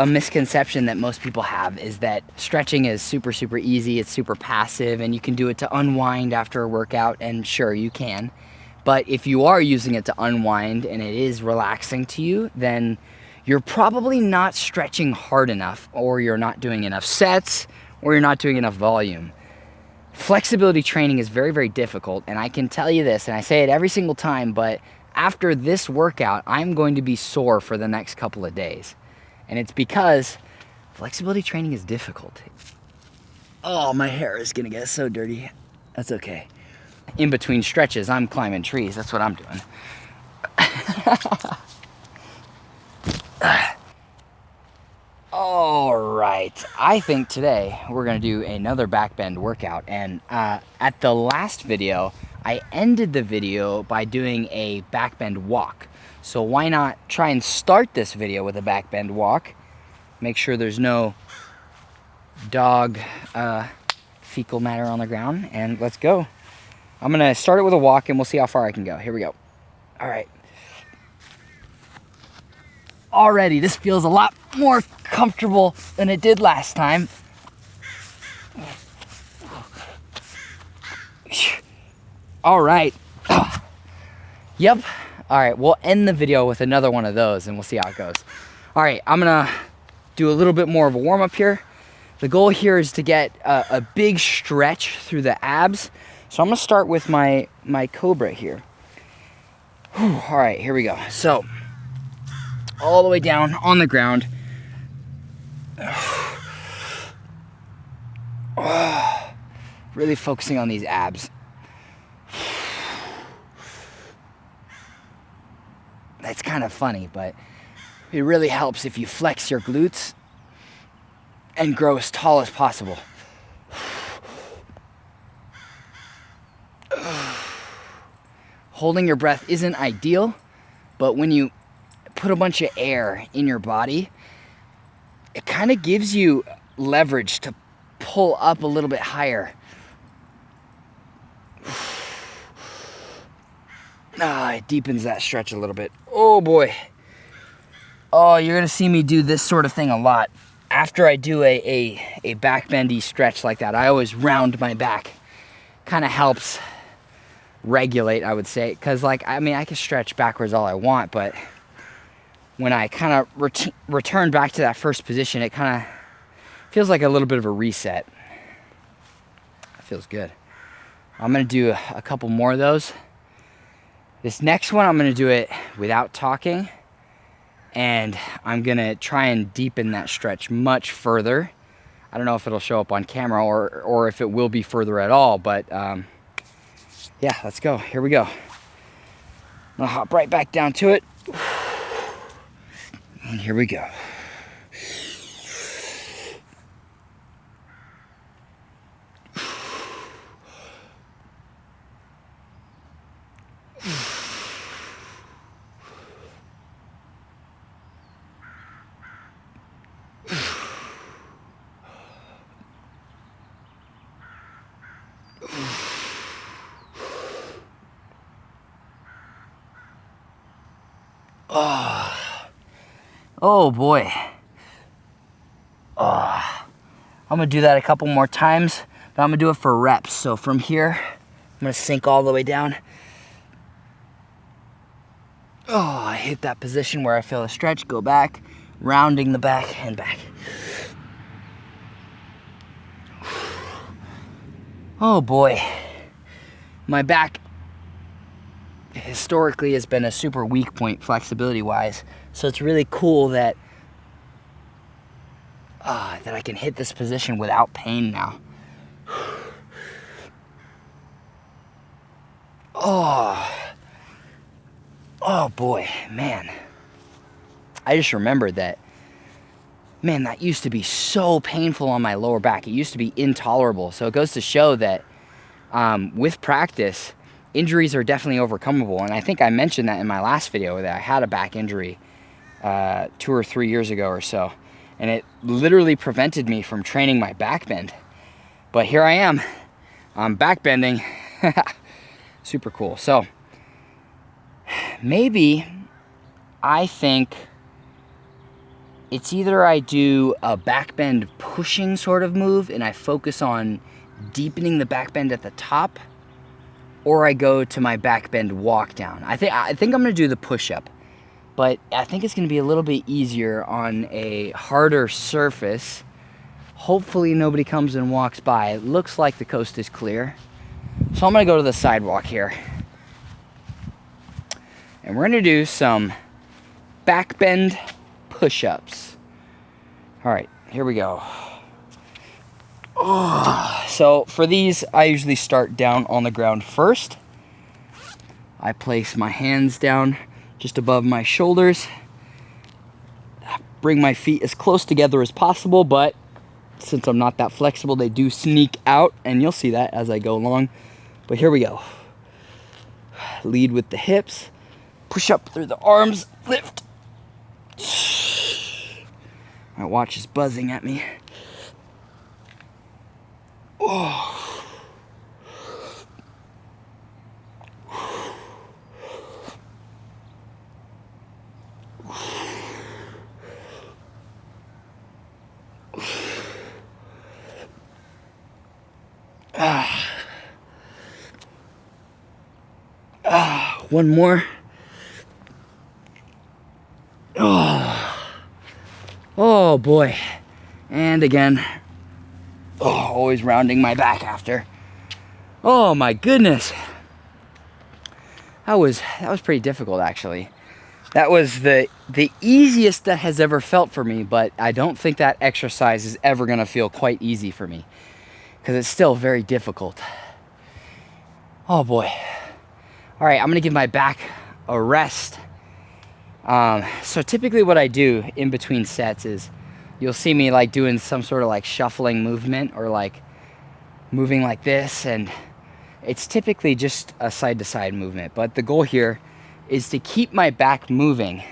A misconception that most people have is that stretching is super, super easy, it's super passive, and you can do it to unwind after a workout, and sure, you can. But if you are using it to unwind and it is relaxing to you, then you're probably not stretching hard enough, or you're not doing enough sets, or you're not doing enough volume. Flexibility training is very, very difficult, and I can tell you this, and I say it every single time, but after this workout, I'm going to be sore for the next couple of days. And it's because flexibility training is difficult. Oh, my hair is gonna get so dirty. That's okay. In between stretches, I'm climbing trees. That's what I'm doing. All right, I think today we're gonna do another back bend workout. And at the last video, I ended the video by doing a back bend walk. So why not try and start this video with a back bend walk? Make sure there's no dog fecal matter on the ground, and let's go. I'm gonna start it with a walk and we'll see how far I can go. Here we go. All right. Already, this feels a lot more comfortable than it did last time. All right. Yep. All right, we'll end the video with another one of those and we'll see how it goes. All right, I'm gonna do a little bit more of a warm up here. The goal here is to get a big stretch through the abs. So I'm gonna start with my cobra here. Whew, all right, here we go. So, all the way down on the ground. Really focusing on these abs. That's kind of funny, but it really helps if you flex your glutes and grow as tall as possible. Holding your breath isn't ideal, but when you put a bunch of air in your body, it kind of gives you leverage to pull up a little bit higher. It deepens that stretch a little bit. Oh boy. Oh, you're gonna see me do this sort of thing a lot. After I do a back bendy stretch like that, I always round my back. Kind of helps regulate, I would say, because I can stretch backwards all I want, but when I kind of return back to that first position, it kind of feels like a little bit of a reset. It feels good. I'm gonna do a couple more of those. This next one, I'm gonna do it without talking, and I'm gonna try and deepen that stretch much further. I don't know if it'll show up on camera or if it will be further at all, but yeah, let's go. Here we go. I'm gonna hop right back down to it. And here we go. Oh boy. I'm gonna do that a couple more times, but I'm gonna do it for reps. So from here, I'm gonna sink all the way down. Oh, I hit that position where I feel a stretch, go back, rounding the back and back. Oh boy. My back historically has been a super weak point flexibility wise, so it's really cool that that I can hit this position without pain now. Oh boy, man. I just remembered that, man, that used to be so painful on my lower back. It used to be intolerable. So it goes to show that with practice, injuries are definitely overcomable. And I think I mentioned that in my last video that I had a back injury 2 or 3 years ago or so. And it literally prevented me from training my back bend. But here I am. I'm back bending. Super cool. So maybe I think it's either I do a backbend pushing sort of move and I focus on deepening the backbend at the top, or I go to my backbend walk down. I think I'm gonna do the push-up, but I think it's gonna be a little bit easier on a harder surface. Hopefully nobody comes and walks by. It looks like the coast is clear. So I'm gonna go to the sidewalk here. And we're gonna do some backbend push-ups. All right, here we go. Oh. So for these, I usually start down on the ground first. I place my hands down just above my shoulders. Bring my feet as close together as possible, but since I'm not that flexible, they do sneak out, and you'll see that as I go along. But here we go. Lead with the hips. Push up through the arms. Lift. My watch is buzzing at me. Oh. One more. Oh boy. And again. Oh, always rounding my back after. Oh my goodness. That was pretty difficult, actually. That was the easiest that has ever felt for me, but I don't think that exercise is ever gonna feel quite easy for me, because it's still very difficult. Oh boy. All right, I'm gonna give my back a rest. So typically what I do in between sets is you'll see me like doing some sort of like shuffling movement, or like moving like this, and it's typically just a side to side movement. But the goal here is to keep my back moving,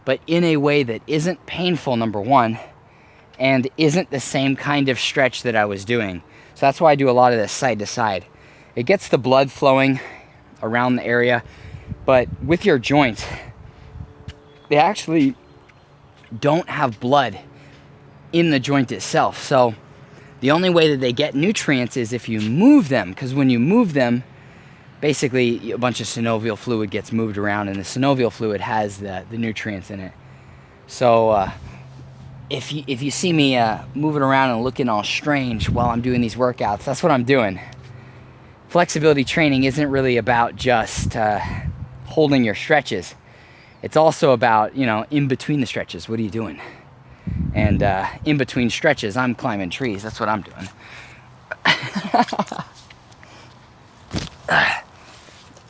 but in a way that isn't painful, number one, and isn't the same kind of stretch that I was doing. So that's why I do a lot of this side to side. It gets the blood flowing around the area, but with your joints, they actually don't have blood in the joint itself. So the only way that they get nutrients is if you move them, because when you move them, basically a bunch of synovial fluid gets moved around, and the synovial fluid has the nutrients in it. So if you see me moving around and looking all strange while I'm doing these workouts, that's what I'm doing. Flexibility training isn't really about just holding your stretches. It's also about, you know, in between the stretches, what are you doing? And in between stretches, I'm climbing trees. That's what I'm doing.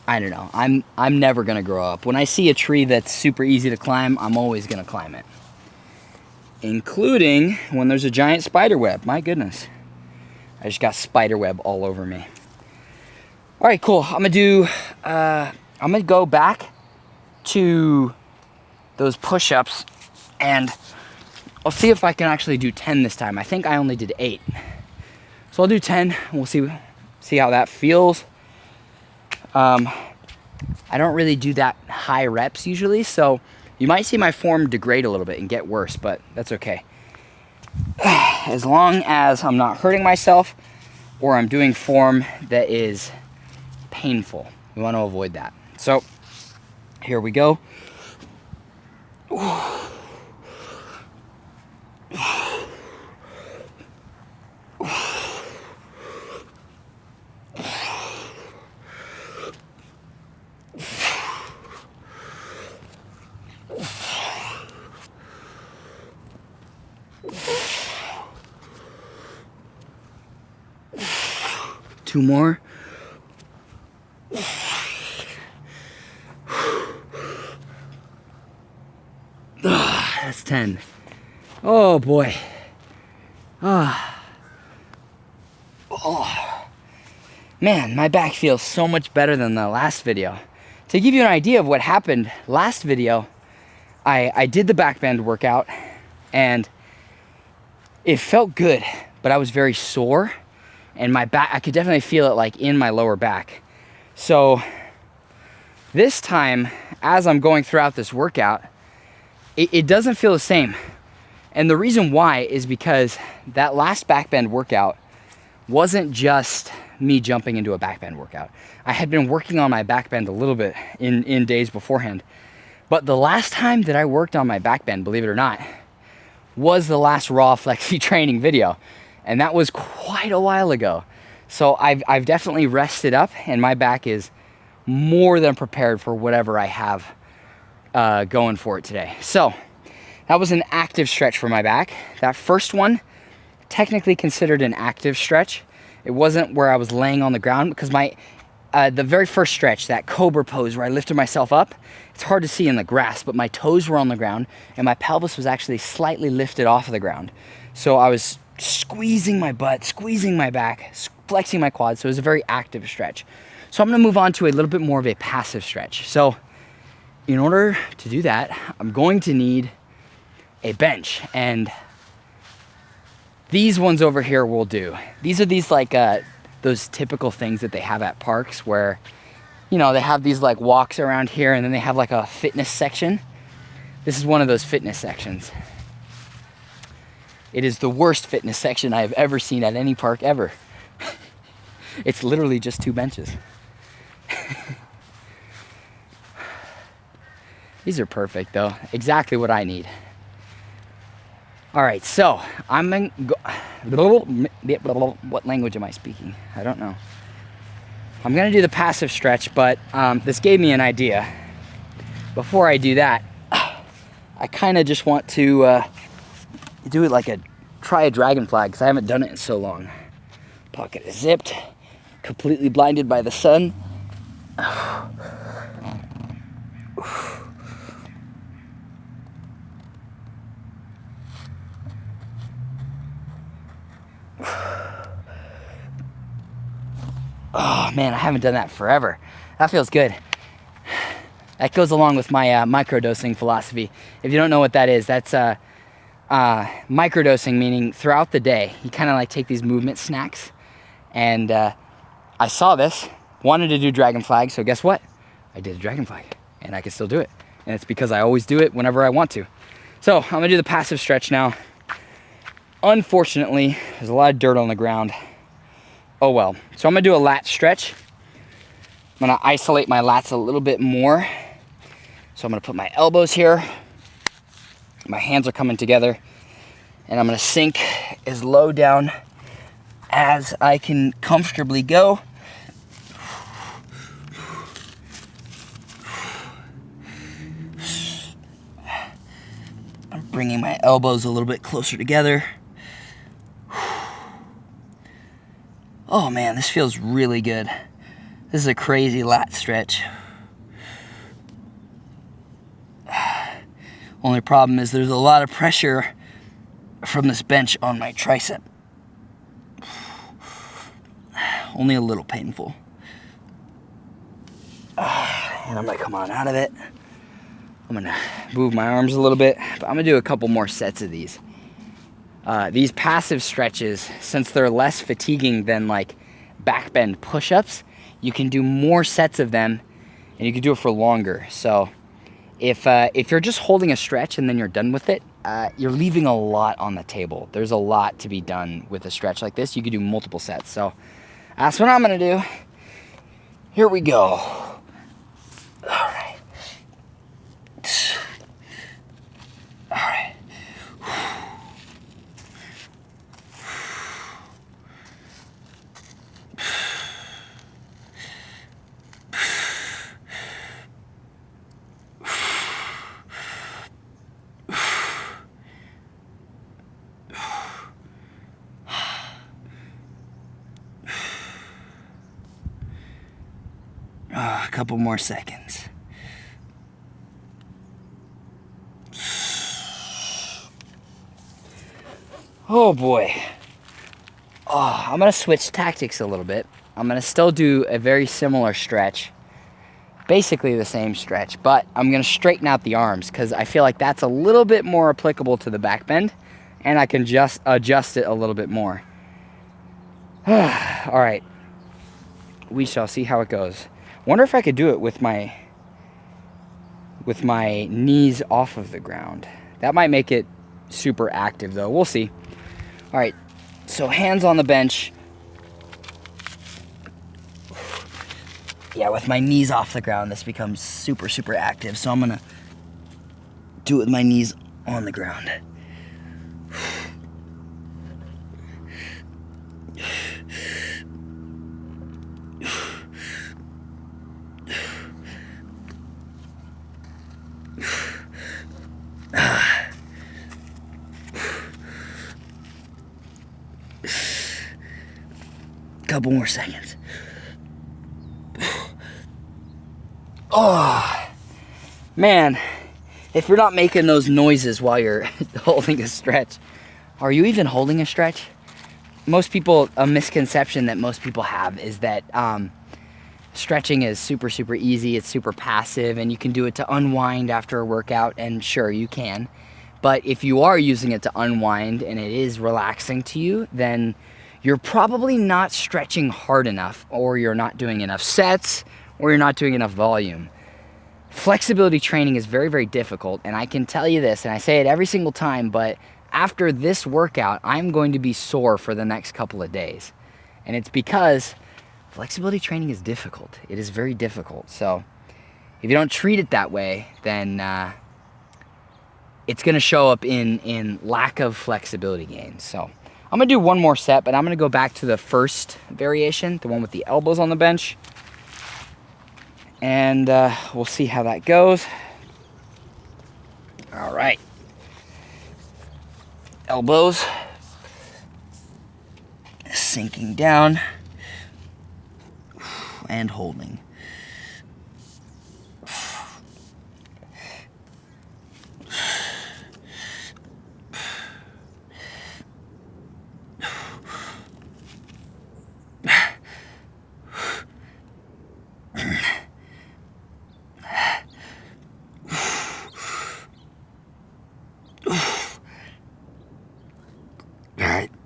I don't know. I'm never gonna grow up. When I see a tree that's super easy to climb, I'm always gonna climb it. Including when there's a giant spider web. My goodness. I just got spider web all over me. All right, cool. I'm gonna go back to those push-ups, and I'll see if I can actually do 10 this time. I think I only did 8. So I'll do 10, and we'll see how that feels. I don't really do that high reps usually, so you might see my form degrade a little bit and get worse, but that's okay. As long as I'm not hurting myself or I'm doing form that is painful. We want to avoid that. So here we go. Two more. That's 10. Oh boy. Oh. Man, my back feels so much better than the last video. To give you an idea of what happened last video, I did the backbend workout and it felt good, but I was very sore, and my back, I could definitely feel it like in my lower back. So this time, as I'm going throughout this workout, it doesn't feel the same. And the reason why is because that last backbend workout wasn't just me jumping into a backbend workout. I had been working on my backbend a little bit in days beforehand. But the last time that I worked on my backbend, believe it or not, was the last raw Flexy training video. And that was quite a while ago. So I've definitely rested up, and my back is more than prepared for whatever I have going for it today. So that was an active stretch for my back. That first one, technically considered an active stretch. It wasn't where I was laying on the ground, because the very first stretch, that cobra pose where I lifted myself up, it's hard to see in the grass, but my toes were on the ground and my pelvis was actually slightly lifted off of the ground. So I was squeezing my butt, squeezing my back, flexing my quads. So it was a very active stretch. So I'm gonna move on to a little bit more of a passive stretch. So in order to do that, I'm going to need a bench, and these ones over here will do. These are like those typical things that they have at parks where, you know, they have these like walks around here, and then they have like a fitness section. This is one of those fitness sections. It is the worst fitness section I have ever seen at any park ever. It's literally just 2 benches. These are perfect though, exactly what I need. All right, so I'm gonna go, what language am I speaking? I don't know. I'm gonna do the passive stretch, but this gave me an idea. Before I do that, I kind of just want to do it like try a dragon flag, because I haven't done it in so long. Pocket is zipped, completely blinded by the sun. Oh man, I haven't done that forever. That feels good. That goes along with my microdosing philosophy. If you don't know what that is, that's microdosing, meaning throughout the day, you kind of like take these movement snacks. And I saw this, wanted to do dragon flag, so guess what? I did a dragon flag, and I can still do it. And it's because I always do it whenever I want to. So I'm gonna do the passive stretch now. Unfortunately, there's a lot of dirt on the ground. Oh well. So I'm gonna do a lat stretch. I'm gonna isolate my lats a little bit more. So I'm gonna put my elbows here. My hands are coming together. And I'm gonna sink as low down as I can comfortably go. I'm bringing my elbows a little bit closer together. Oh man, this feels really good. This is a crazy lat stretch. Only problem is there's a lot of pressure from this bench on my tricep. Only a little painful. And I'm gonna come on out of it. I'm gonna move my arms a little bit, but I'm gonna do a couple more sets of these. These passive stretches, since they're less fatiguing than like backbend push-ups, you can do more sets of them, and you can do it for longer. So if you're just holding a stretch and then you're done with it, you're leaving a lot on the table. There's a lot to be done with a stretch like this. You can do multiple sets. So that's what I'm gonna do. Here we go. All right. All right. A couple more seconds. Oh boy. Oh, I'm gonna switch tactics a little bit. I'm gonna still do a very similar stretch, basically the same stretch, but I'm gonna straighten out the arms because I feel like that's a little bit more applicable to the back bend, and I can just adjust it a little bit more. All right, we shall see how it goes. Wonder if I could do it with my knees off of the ground. That might make it super active though. We'll see. All right, so hands on the bench. Yeah, with my knees off the ground, this becomes super, super active. So I'm gonna do it with my knees on the ground. Couple more seconds. Oh, man, if you're not making those noises while you're holding a stretch, are you even holding a stretch? Most people, a misconception that most people have is that stretching is super, super easy. It's super passive, and you can do it to unwind after a workout, and sure, you can. But if you are using it to unwind and it is relaxing to you, then you're probably not stretching hard enough, or you're not doing enough sets, or you're not doing enough volume. Flexibility training is very, very difficult, and I can tell you this, and I say it every single time, but after this workout, I'm going to be sore for the next couple of days. And it's because flexibility training is difficult. It is very difficult. So if you don't treat it that way, then it's gonna show up in lack of flexibility gains. So I'm gonna do one more set, but I'm gonna go back to the first variation, the one with the elbows on the bench. And we'll see how that goes. All right. Elbows. Sinking down. And holding.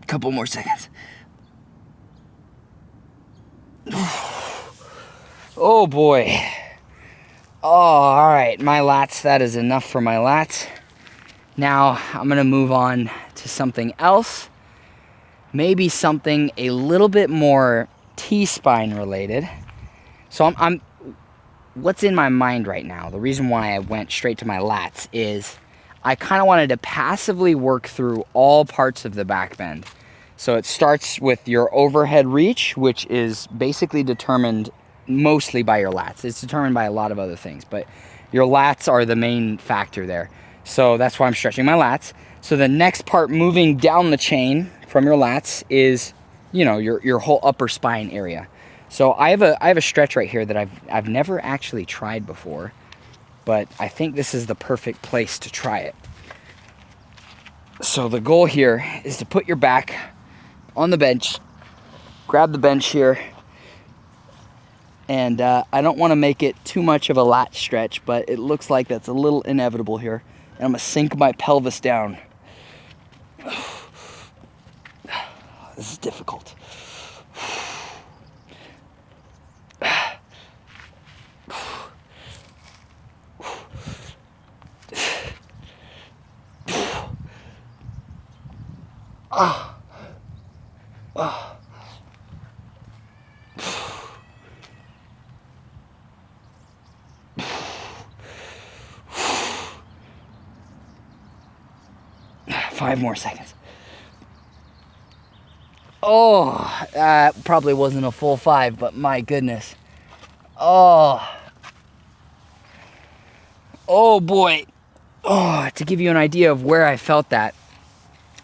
Couple more seconds. Oh boy. Oh, all right, my lats, that is enough for my lats. Now I'm gonna move on to something else. Maybe something a little bit more T-spine related. So I'm what's in my mind right now, the reason why I went straight to my lats is I kind of wanted to passively work through all parts of the back bend. So it starts with your overhead reach, which is basically determined mostly by your lats. It's determined by a lot of other things, but your lats are the main factor there. So that's why I'm stretching my lats. So the next part moving down the chain from your lats is, you know, your whole upper spine area. So I have a stretch right here that I've never actually tried before, but I think this is the perfect place to try it. So the goal here is to put your back on the bench, grab the bench here, and I don't want to make it too much of a lat stretch, but it looks like that's a little inevitable here. And I'm gonna sink my pelvis down. This is difficult. Five more seconds. Oh, that probably wasn't a full 5, but my goodness. Oh boy. Oh, to give you an idea of where I felt that,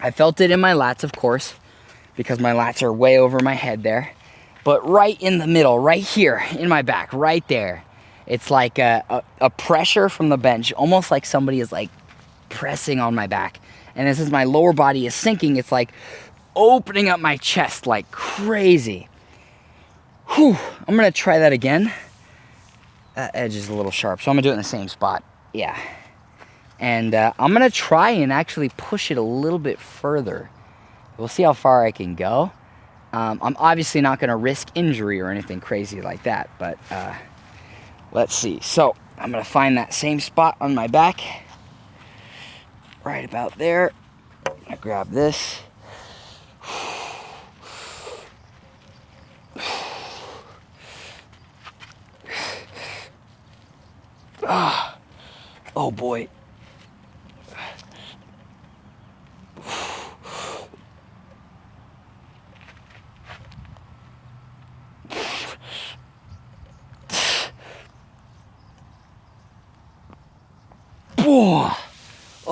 I felt it in my lats, of course, because my lats are way over my head there. But right in the middle, right here in my back, right there, it's like a pressure from the bench, almost like somebody is like pressing on my back. And as my lower body is sinking, it's like opening up my chest like crazy. Whew, I'm gonna try that again. That edge is a little sharp, so I'm gonna do it in the same spot. Yeah. And I'm gonna try and actually push it a little bit further. We'll see how far I can go. I'm obviously not gonna risk injury or anything crazy like that, but let's see. So I'm gonna find that same spot on my back. Right about there. I grab this. Oh boy.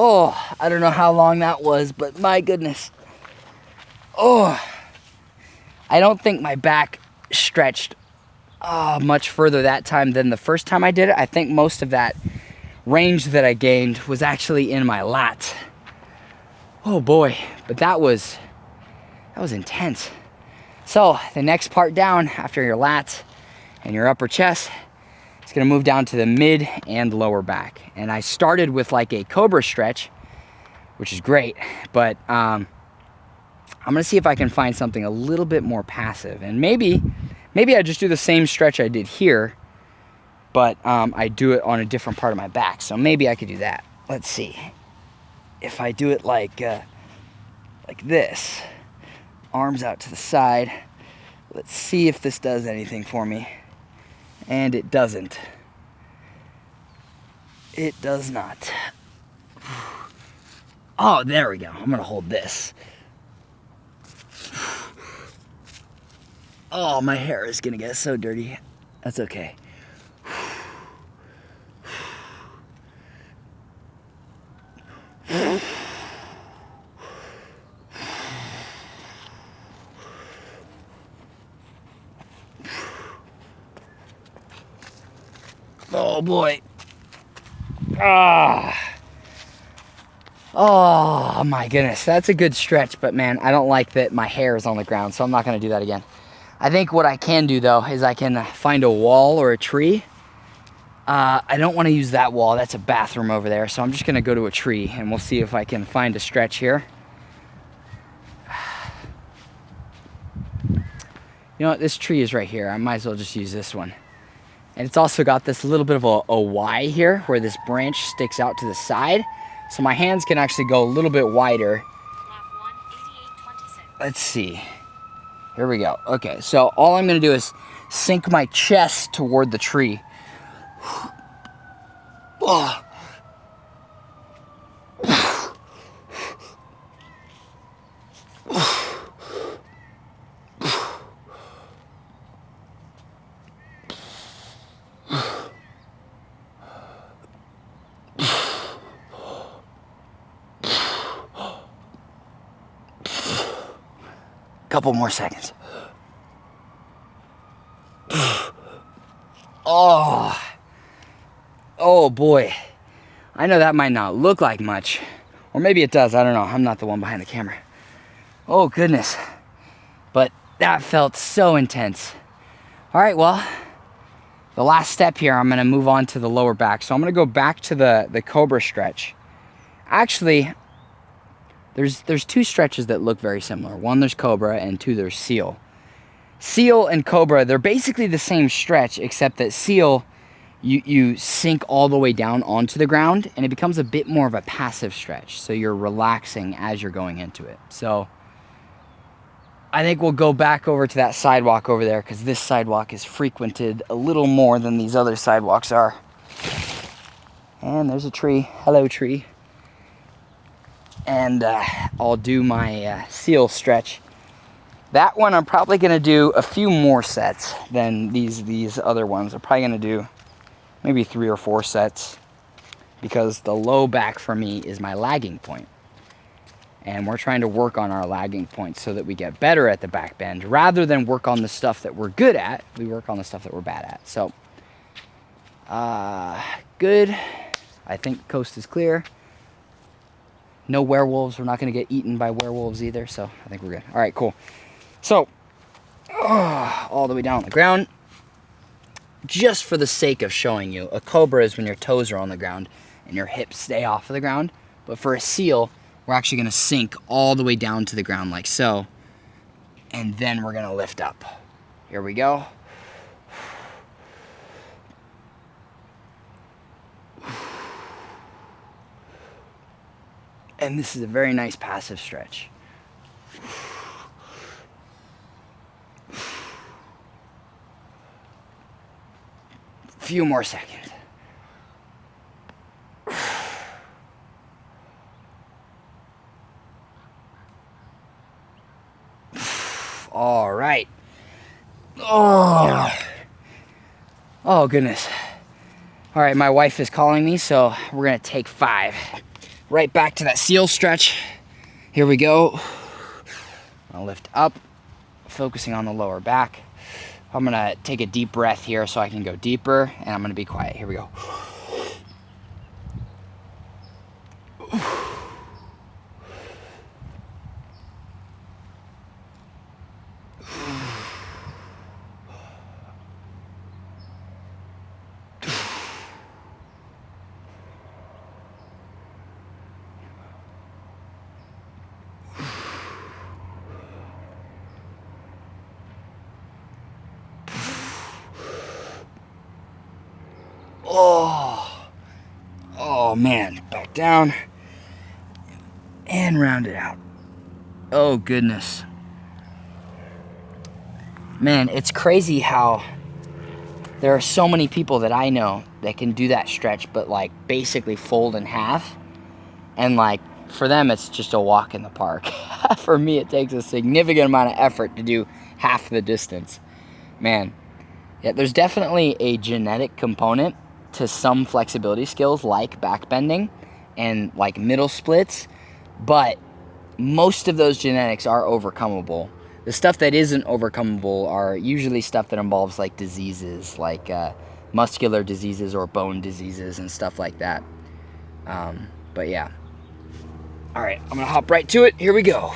Oh, I don't know how long that was, but my goodness. Oh, I don't think my back stretched much further that time than the first time I did it. I think most of that range that I gained was actually in my lats. Oh boy, but that was intense. So the next part down after your lats and your upper chest, it's gonna move down to the mid and lower back. And I started with like a cobra stretch, which is great, but I'm gonna see if I can find something a little bit more passive. And maybe I just do the same stretch I did here, but I do it on a different part of my back. So maybe I could do that. Let's see. If I do it like this, arms out to the side, let's see if this does anything for me. And it doesn't. It does not. Oh, there we go. I'm gonna hold this. Oh, my hair is gonna get so dirty. That's okay. Oh boy. Oh my goodness, that's a good stretch, but man, I don't like that my hair is on the ground, so I'm not gonna do that again. I think what I can do though is I can find a wall or a tree. I don't want to use that wall, that's a bathroom over there, so I'm just gonna go to a tree and we'll see if I can find a stretch here. You know what, this tree is right here. I might as well just use this one. And it's also got this little bit of a Y here where this branch sticks out to the side. So my hands can actually go a little bit wider. Let's see. Here we go. Okay, so all I'm gonna do is sink my chest toward the tree. Oh. Couple more seconds. Oh boy. I know that might not look like much, or maybe it does, I don't know. I'm not the one behind the camera. Oh goodness. But that felt so intense. All right, well, the last step here, I'm gonna move on to the lower back. So I'm gonna go back to the cobra stretch. Actually, there's two stretches that look very similar. One, there's cobra, and two, there's seal. Seal and cobra, they're basically the same stretch, except that seal, you sink all the way down onto the ground, and it becomes a bit more of a passive stretch. So you're relaxing as you're going into it. So I think we'll go back over to that sidewalk over there, because this sidewalk is frequented a little more than these other sidewalks are. And there's a tree. Hello, tree. And I'll do my seal stretch. That one I'm probably gonna do a few more sets than these other ones. I'm probably gonna do maybe 3 or 4 sets, because the low back for me is my lagging point. And we're trying to work on our lagging points so that we get better at the back bend. Rather than work on the stuff that we're good at, we work on the stuff that we're bad at. So, good. I think coast is clear. No werewolves. We're not going to get eaten by werewolves either, so I think we're good. All right, cool. So, all the way down on the ground. Just for the sake of showing you, a cobra is when your toes are on the ground and your hips stay off of the ground. But for a seal, we're actually going to sink all the way down to the ground like so. And then we're going to lift up. Here we go. And this is a very nice passive stretch. Few more seconds. All right. Oh goodness. All right, my wife is calling me, so we're gonna take 5. Right back to that seal stretch. Here we go. I'll lift up, focusing on the lower back. I'm gonna take a deep breath here so I can go deeper, and I'm gonna be quiet. Here we go. Oh man, back down and round it out. Oh goodness. Man, it's crazy how there are so many people that I know that can do that stretch, but like basically fold in half. And like for them, it's just a walk in the park. For me, it takes a significant amount of effort to do half the distance. Man, yeah, there's definitely a genetic component to some flexibility skills like backbending and like middle splits, but most of those genetics are overcomable. The stuff that isn't overcomable are usually stuff that involves like diseases, like muscular diseases or bone diseases and stuff like that. But yeah. All right, I'm gonna hop right to it. Here we go.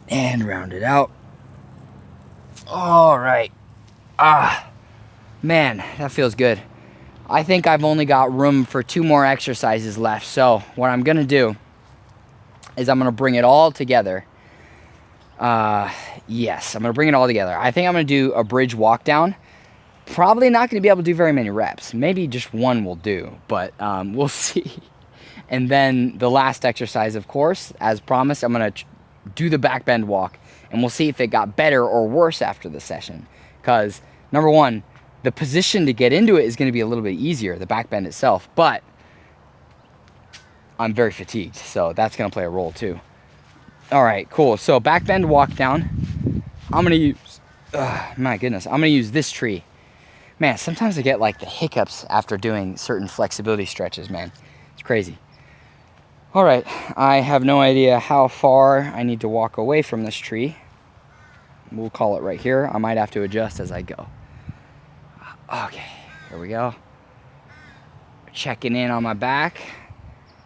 And round it out. All right. Man, that feels good. I think I've only got room for 2 more exercises left. So what I'm gonna do is I'm gonna bring it all together. Yes, I'm gonna bring it all together. I think I'm gonna do a bridge walk down. Probably not gonna be able to do very many reps. Maybe just 1 will do, but we'll see. And then the last exercise, of course, as promised, I'm gonna do the back bend walk, and we'll see if it got better or worse after the session. Because number 1, the position to get into it is going to be a little bit easier, the back bend itself, but I'm very fatigued, so that's going to play a role too. All right, cool. So back bend walk down. I'm going to use, my goodness, I'm going to use this tree. Man, sometimes I get like the hiccups after doing certain flexibility stretches, man. It's crazy. All right, I have no idea how far I need to walk away from this tree. We'll call it right here. I might have to adjust as I go. Okay, here we go. Checking in on my back,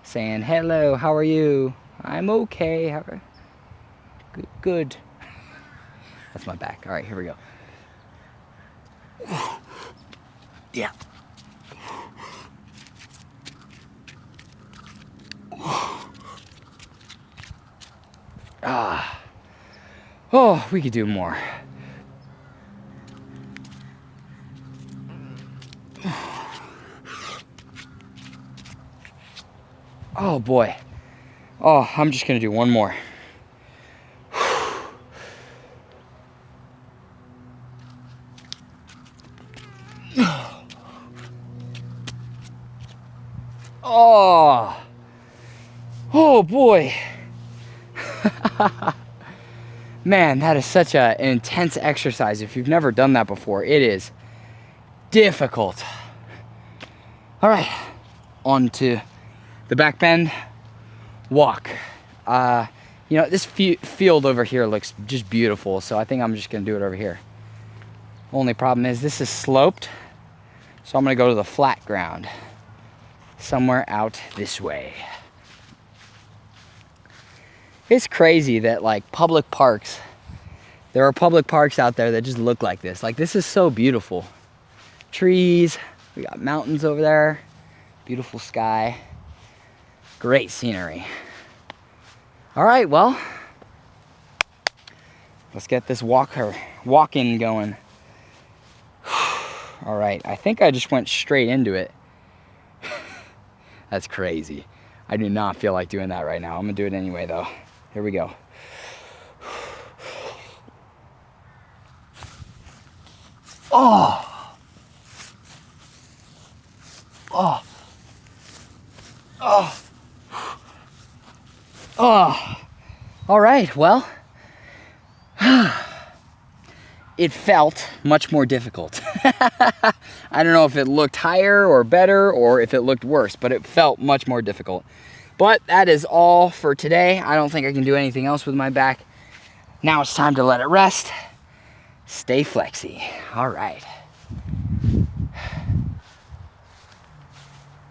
saying, hello, how are you? I'm okay. Good. That's my back. All right, here we go. Yeah. Oh, we could do more. Oh boy. Oh, I'm just gonna do 1 more. Oh boy. Man, that is such an intense exercise. If you've never done that before, it is difficult. All right, on to the back bend walk. You know, this field over here looks just beautiful, so I think I'm just gonna do it over here. Only problem is this is sloped, so I'm gonna go to the flat ground. somewhere out this way. It's crazy that like public parks, there are public parks out there that just look like this. Like this is so beautiful. Trees, we got mountains over there, beautiful sky, great scenery. All right, well, let's get this walk-in going. All right, I think I just went straight into it. That's crazy. I do not feel like doing that right now. I'm gonna do it anyway though. Here we go. Oh. Oh. Oh. Oh. All right, well, it felt much more difficult. I don't know if it looked higher or better or if it looked worse, but it felt much more difficult. But that is all for today. I don't think I can do anything else with my back. Now it's time to let it rest. Stay flexy. All right.